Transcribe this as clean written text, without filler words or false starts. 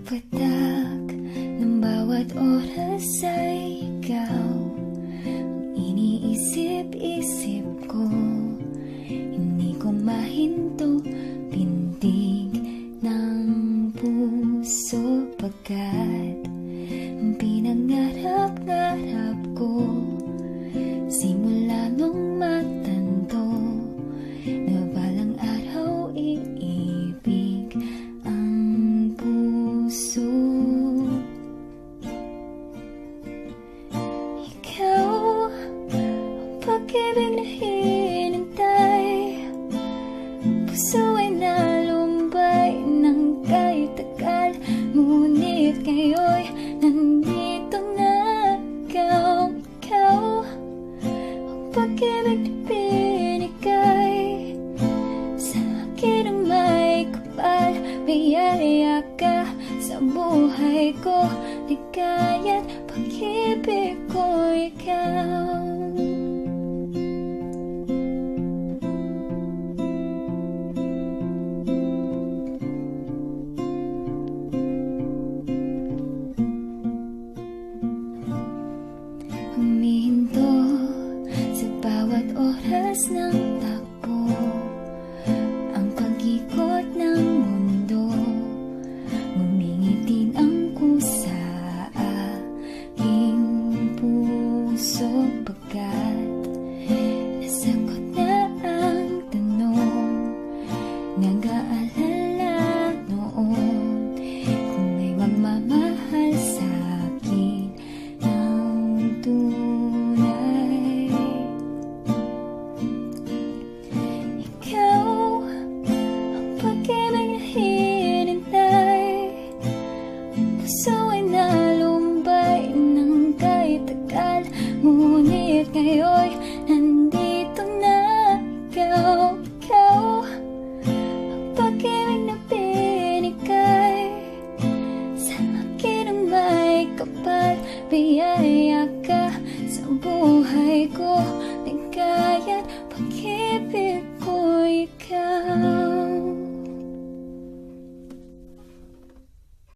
Patak ng bawat oras ay ikaw ang iniisip-isip ko. Hindi ko mahinto pintig ng puso pagkat ang pinangarap-ngarap ko simula nung matanto na balang araw iibig ang puso. Ikaw ang pag-ibig na hinintay, puso ay nalumbay ng kahit tagal, ngunit ngayo'y nandito na. Ikaw ang pag-ibig na binigay sa akin ang may kapal. Biyaya ka sa buhay ko, ligaya't pag-ibig ko ikaw. Humihinto sa bawat oras ng takbo, ang pag-ikot ng mundo, ngumingitin ang kusa aking puso pagkat nasagot na ang tanong, nag-aalala noon kung may magmamahal sa akin ng tunay. Ikaw ang pag-ibig na hinintay, puso ay nalumbay ng kahit tagal, ngunit ngayo'y nandito na. Ikaw ang pag-ibig na binigay sa akin ang may kapal. Biyaya ka sa buhay